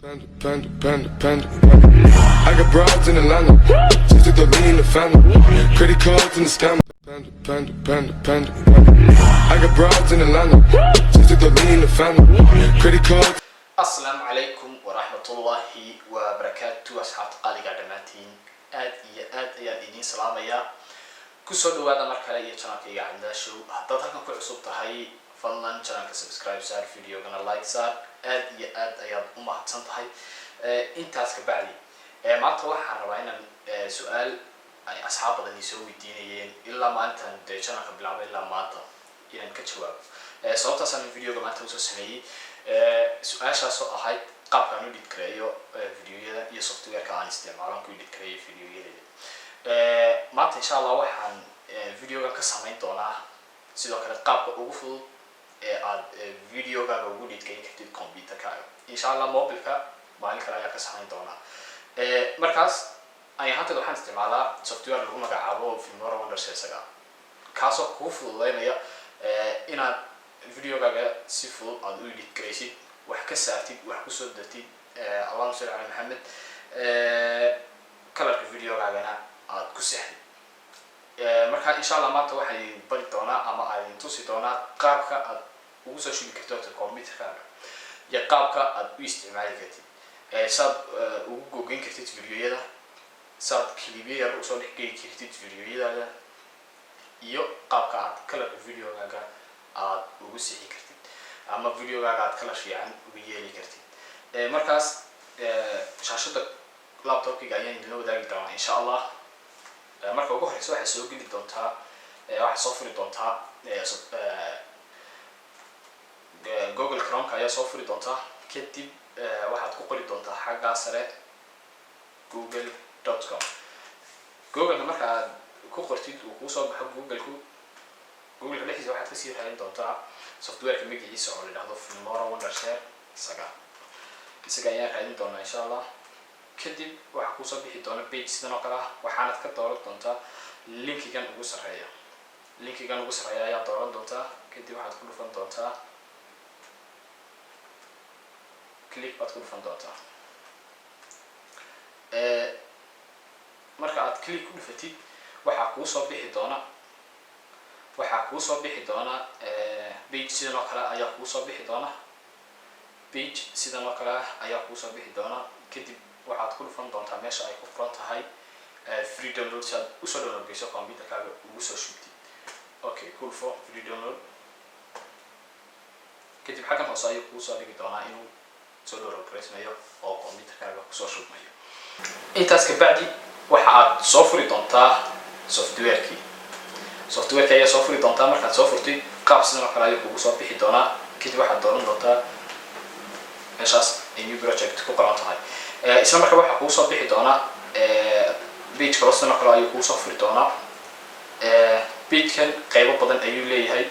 Panda. I got broads in Atlanta, just to throw me in the family. Credit cards in the scam. Panda. I got broads in Atlanta, just to throw me in the family. Credit cards. Assalamu alaikum warahmatullahi wabarakatuh. Asxaabta qaaliga dhammaantiin aad iyo aad ayaan idin salaamayaa. Kusoo dhawaada mar kale iyo channelkayga Cabdillah Show. Haddaad halkan ku cusub tahay fadlan channelka subscribe saar, videogana like saar. aad iyo aad ayaad u mahadsan tahay. Intaas ka bacdi maanta waxaan rabaa inaan su'aal ay asxaabadani soo weydiinayeen ilaa maantan channelka bilaabay ilaa maanta inaan ka jawaabo. Sababtaas aan videoga maanta usoo sameeyay su-aashaas oo ahayd qaabkaan u edit gareeyo videoyada iyo softwareka aan isticmaalan ku edit gareeyo videoyada. Maanta insha Allah waxaan videoga ka samayn doonaa sidoo kale qaabka ugu fudud aad videogaaga ugu edit gareyn kartid computerkaaga. Insha Allah mobilka maalin kale ayaa ka samayn doonaa. Markaas ayaan hadda waxaan isticmaalaa software lagu magacaabo Filmora Wondershare isaga kaasoo kuu fududeynaya inaad videogaaga si fudud aad u edit gareysid, wax ka saartid, wax ku soo dartid. Allahumma salli ala Muhammad. Colorka videogaagana aad ku saxdid. Marka insha Allah maanta waxaan bari doonaa ama aan tusi doonaa qaabka aad ugu soo shubi karto computerkaaga iyo qaabka aad u isticmaali kartid. Saad ugu googin kartid videoyada, saad clipyada u soo dhigay kartid videoyada iyo qaabka aad colorka videogaaga aad ugu sixi kartid ama videogaaga aad kala fiican ugu yeeli kartid. Markaas shaashada laptopkiga ayaan idin wadaagi doonaa insha Allah. Marka ugu horeysa waxaad soo geli doontaa waxaad soo furi doontaa Google Chrome ayaa soo furi doontaa. Kadib waxaad ku qori doontaa xagga sare google.com. Google marka aad ku qortid uu ku soo baxo Google dhexdiisa waxaad ka sii raadin doontaa softwareka magaciisa oo la yiraahdo Filmora Wondershare isaga ayaa raadin doonaa insha Allah. kadib waxa ku soo bixi doona page sidan oo kale ah. waxaanad ka dooran doontaa linkigan ugu sareeya ayaa dooran doontaa. kadib waxaad ku dhufan doontaa click baad ku dhufan doontaa. marka aad click ku dhufatid waxa ku soo bixi doona page sidan oo kale ayaa ku soo bixi doona. kadib waxaad ku dhufan doontaa meesha ay ku qoran tahay free download saad u soo download geyso computerkaaga ugu soo shubtid. Okay, cool for free download. kadib xaggan hoose ayuu ku soo dhigi doonaa inuu soo download gareysmayo oo computerkaaga ku soo shubmayo. intaas ka bacdi waxa aad soo furi doontaa softwareka ayaa soo furi doontaa. markaad soo furtid qaab sidan oo kale ayuu kugu soo bixi doonaa. kadib waxaad dooran doontaa meeshaas ay new project ku qoran tahay. isla markaa waxa kugu soo bixi doonaa page kale sidan oo kale ayuu kugu soo furi doonaa. page-kan qaybo badan ayuu leeyahay.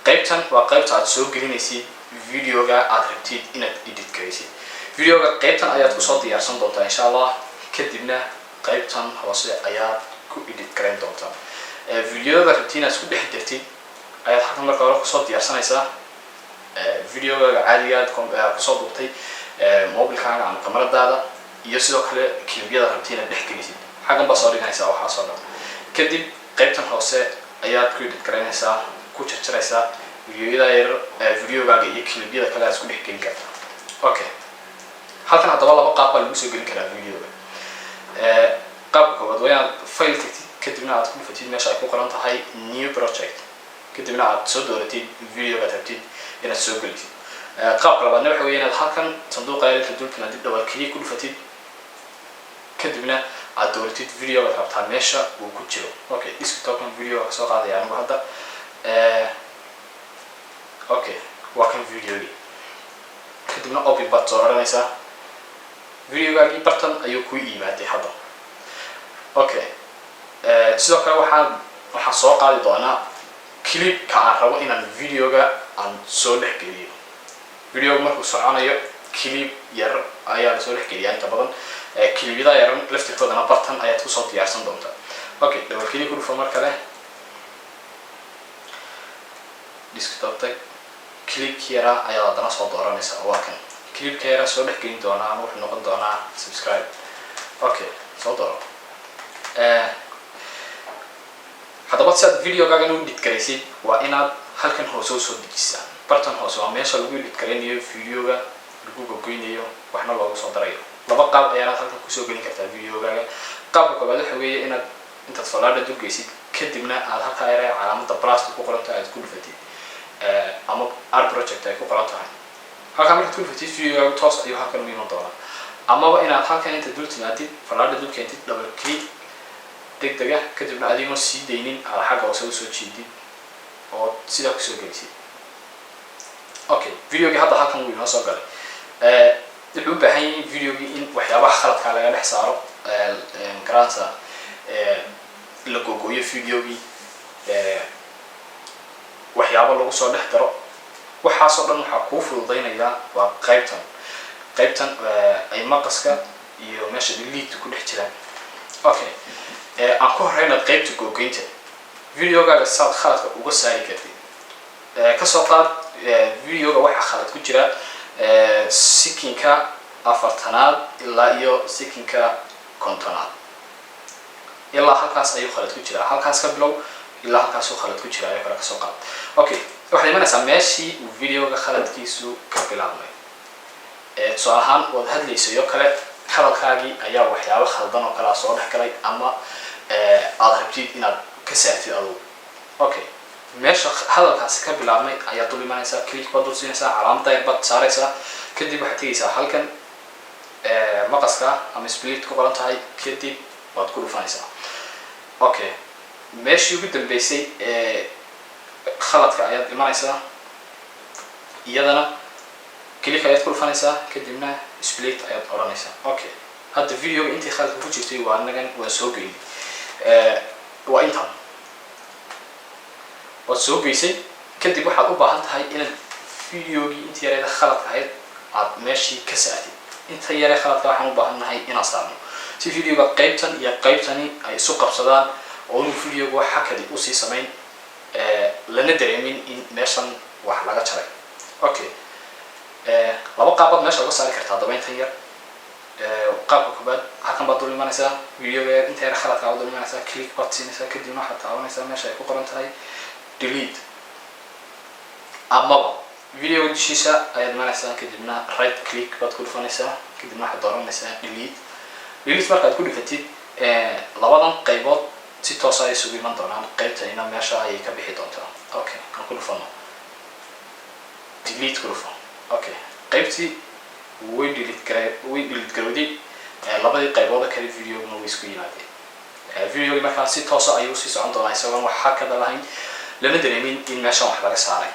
qaybtan waa qaybta aad soo gelinaysid videoga aad rabtid inaad edit gareysid. videoga qaybtan ayaad ku soo diyaarsan doontaa insha Allah. kadibna qaybtan hoose ayaad ku edit gareyn doontaa. videoda rabtid inaad isku dhex dirtid ayaad halkan marka hore ku soo diyaarsanaysaa. videoga caadiga aad ku soo duubtay mobilkaaga ama kamaradaada iyo sidoo kale clipyada rabtid inaad dhex gelisid xaggan baa soo dhiganaysaa waxaa soo dhan. kadib qaybtan hoose ayaad ku edit gareynaysaa, ku jarjaraysaa videoyada yar videogaaga iyo clipyada kale aad isku dhex gelin kartaa. Okay, halkan haddaba laba qaab baa lagu soo gelin karaa videoga. qaabka koowaad waa inaad file tagtid kadibna aad ku dhufatid meesha ay ku qoran tahay new project kadibna aad soo dooratid videoga aad rabtid inaad soo gelisid. qaabka labaadna waxa weeye inaad halkan sanduuqa yarinta dulkana dib dhawaad kaliya ku dhufatid kadibna aad dooratid videoga aad rabtaa meesha uu ku jiro. Okay, desktopkan videoga ka soo qaadaya anigu hadda. Okay, waa kan videogi. kadibna open baad soo oranaysaa. videogaagii bartan ayuu ku yimaaday hadda. Okay, sidoo kale waxaan soo qaadi doonaa clipka aan rabo inaan videoga aan soo dhex geliyo. videoga markuu soconayo clip yar ayaa soo dhex geliyaa inta badan. clipyada yar laftirkoodana bartan ayaad ku soo diyaarsan doontaa. Okay, double click ku dhufo mar kale. desktop tag click yara ayaa haddana soo dooranaysaa. waa kan clipka yara soo dhex gelin doonaa ama wuxuu noqon doonaa subscribe. Okay, soo dooro. haddaba si aad videogaagan u edit garaysid waa inaad halkan hoose usoo dejisaa. bartan hoose waa meesha lagu edit garaynayo videoga, lagu gogoynayo, waxna loogu soo darayo. laba qaab ayaad halkan kusoo gelin kartaa videogaaga. qaabka koowaad waxa weeye inaad intaad fallaadha dulgeysid kadibna aad halkaa yara calaamadda plus ku qoran tahay aad ku dhufatid ama art project ay ku qoran tahay. halkaa markaad ku dhufatid videogaaga toos ayuu halkan u iman doonaa. amaba inaad halkan inta dul timaadid fallaadha dul keentid double click degdega kadibna adigoon sii daynin aad xagga hoose usoo jeedid oo sidaa kusoo gelisid. okay, videogii hadda halkan wuu inoo soo galay. wuxuu u baahan yahay videogii in waxyaabaha khaladkaa laga dhex saaro garansa la googooyo videogii, waxyaabo lagu soo dhex daro. waxaasoo dhan waxaa kuu fududaynayaa waa qaybtan ay maqaska iyo meesha delete ku dhex jiraan. okay, aan ku horeyna qaybta googoynta videogaaga saad khaladka uga saari kartid. kasoo qaad videoga waxaa khalad ku jira sekinka 40aad ilaa iyo sekinka 50aad. ilaa halkaas ayuu khalad ku jiraa. halkaas ka bilow ilaa halkaasuu khalad ku jira ayaa kale kasoo qaad. okay, waxaad imanaysaa meeshii uu videoga khaladkiisu ka bilaabmay. tusaale ahaan waad hadlaysayo kale hadalkaagii ayaa waxyaabo khaldan oo kalea soo dhex galay ama aad rabtid inaad ka saartid adugu. okay, meesha hadalkaasi ka bilaabmay ayaa dul imanaysaa, click baad dul siinaysaa, calaamadda yar baad saaraysaa, kadib waxaad tegaysaa halkan maqaska ama split ku qoran tahay, kadib waad ku dhufanaysaa. okay, meeshii ugu dambeysay khaladka ayaad imanaysaa, iyadana click ayaad ku dhufanaysaa, kadibna split ayaad odhanaysaa. okay, hadda videoga intii khaladka ku jirtay waa anagan waa soo geynay. waa intan waad soo geysay, kadib waxaad u baahan tahay inaad videogii intii yareeda khaladka ahayd aad meeshii ka saartid. inta yaree khaladka waxaan u baahannahay inaan saarno si videoga qaybtan iyo qaybtani ay isu qabsadaan oo inuu videoga wax hakadi usii samayn lana dareemin in meeshan wax laga jaray. okay, laba qaabood meesha uga saari kartaa daba intan yar. qaabka koobaad halkan baad dul imanaysaa, videoga inta yar khaladka aad dul imanaysaa, click baad siinaysaa, kadibna waxaad taabanaysaa meesha ay ku qoran tahay delete. amaba videoga dushiisa ayaad imanaysaa, kadibna right click baad ku dhufanaysaa, kadibna waxaad dooranaysaa delete. markaad ku dhufatid labadan qaybood si toos ay isugu iman doonaan. qaybtayna meesha ayay ka bixi doontaa. okay, aan ku dhufano delete ku dhufo. okay, qaybtii way delete garowday. labadii qaybooda kale videoguna way isku yimaadeen. videogii markaa si toosa ayuu sii socon doonaa isagoon wax hakada lahayn, lama dareemin in meeshan wax laga saaray.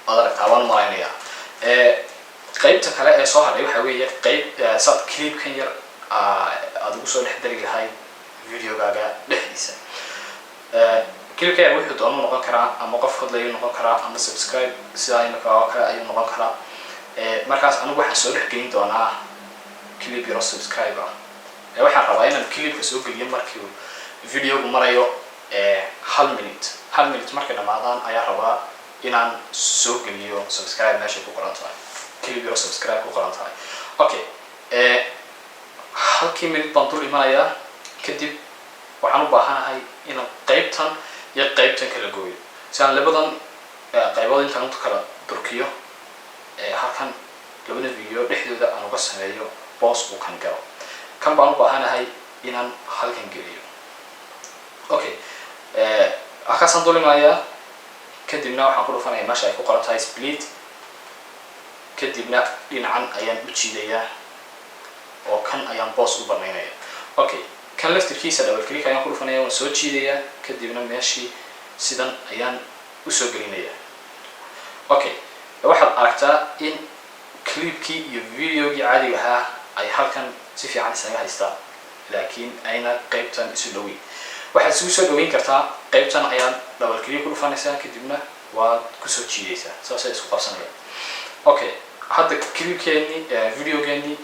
waad aragtaa waan malaynayaa. qaybta kale ee soo hadhay waxa weeye qayb saad clipkan yar aad ugu soo dhex dari lahayd videogaaga dhexdiisa. clipka yar wuxuu doonu noqon karaa ama qof hadlayu noqon karaa ama subscribe sidaa imika oo kale ayuu noqon karaa. markaas anigu waxaan soo dhex gelin doonaa clip yaro subscribe ah. waxaan rabaa inaan clipka soo geliyo markii videogu marayo 1 minute markay dhamaadaan ayaa rabaa inaan soo geliyo subscribe meesha ku qoran tahay, clip yaro subscribe ku qoran tahay. okay, halkii minute baan dul imanayaa, kadib waxaan u baahanahay inaan qaybtan iyo qaybtan kala gooyo si aan labadan qaybood intaan u kala durkiyo. halkan labada video dhexdooda aan uga sameeyo boos uu kan galo. kan baan u baahanahay inaan halkan geliyo. okay, halkaasaan dul imanayaa, kadibna waxaan ku dhufanayaa meesha ay ku qoran tahay split, kadibna dhinacan ayaan u jiidayaa oo kan ayaan boos u banaynaya. okay, kan laftirkiisa double click ayaan ku dhufanaya, waan soo jiidayaa, kadibna meeshii sidan ayaan usoo gelinayaa. okay, waxaad aragtaa in clipkii iyo videogii caadiga ahaa ay halkan si fiican isaga haystaa, laakiin ayna qaybtan isu dhaweyn. waxaad isugu soo dhaweyn kartaa qaybtan ayaad double click ku dhufanaysaa, kadibna waad kusoo jiidaysaa, saasay isku qabsanayaan. okay, hadda clipkeeni videogeeni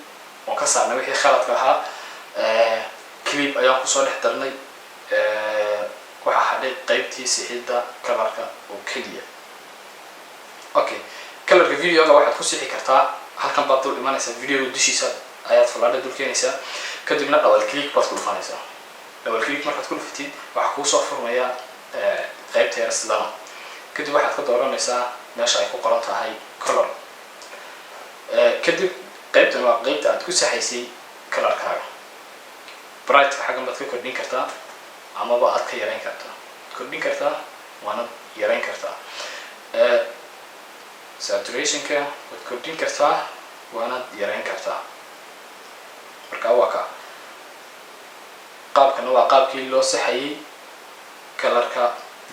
waan ka saarnay wixii khaladka ahaa. clip ayaan kusoo dhex darnay. waxaa hadhay qaybtii sixidda kalarka oo keliya. okay, colorka videoga waxaad ku sixi kartaa halkan baad dul imanaysaa videoga dushiisa ayaad falaadha dul keenaysaa kadibna double click baad ku dhufanaysaa double click markaad ku dhufatid waxaa kuu soo furmaya qaybta yar sidana kadib waxaad ka dooranaysaa meesha ay ku qoran tahay color kadib qaybtan waa qaybta aad ku saxaysay colorkaaga brightka xaggan baad ka kordhin kartaa amaba aad ka yarayn kartaa kordhin kartaa waana yarayn kartaa saturationka waad kordhin kartaa waana yarayn kartaa marka waa ka qaabkana waa qaabkii loo saxayay colorka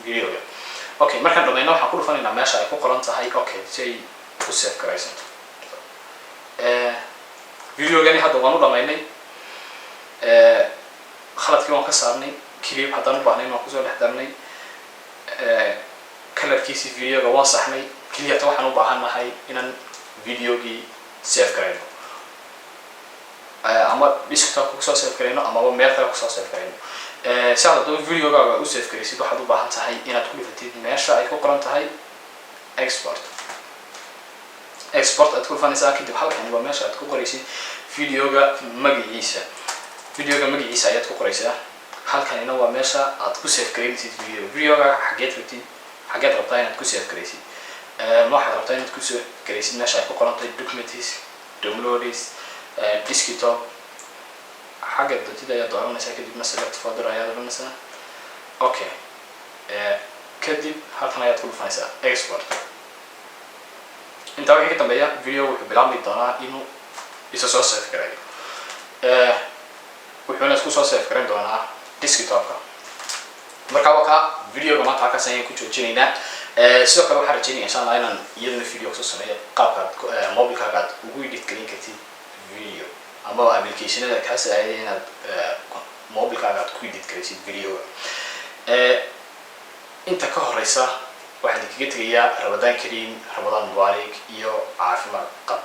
videoga okay markaan dhamayno waxaan ku dhufanaynaa meesha ay ku qoran tahay okay si ay u save garaysanto videogani hadda waan u dhamaynay khaladkii waan ka saarnay clip haddaan u baahnay waan kusoo dhex darnay colorkiisi videoga waan saxnay keliyata waxaan u baahannahay inaan videogii save garayno ama desktop kusoo save garayno amaba meel kale kusoo save garayno si aad haddaba videogaaga u save garaysid waxaad u baahan tahay inaad ku dhufatid meesha ay ku qoran tahay export aad ku dhufanaysaa kadib halkan waa meesha aad ku qoraysid videoga magaciisa ayaad ku qoraysaa halkanina waa meesha aad ku save garaynaysid videoga xageed rabtaa inaad ku save garaysid waxaad rabtaa inaad ku save garaysid meesha ay ku qoran tahay documents downloads desktop xagga dadida ayaad dooranaysaa kadibna select folder ayaad oranaysaa okay kadib halkan ayaad ku dhufanaysaa export intaa wixii ka dambeeya video wuxuu bilaabmi doonaa inuu isa soo save garayo wuxuuna isku soo save garayn doonaa desktopka marka waa ka videoga maanta halkaas ayaan ku joojinaynaa sidoo kale waxaan rajeynaya insha Allah inaan iyadana video kusoo sameeyo qaabkaad mobilkaaga aad ugu edit garin kartid video ama applicationada kaas ay inaad mobilkaaga aad ku edit garaysid videoga inta ka horeysa waxaan kaga tegayaa Ramadaan Kariim Ramadaan Mubaarak iyo caafimaad qab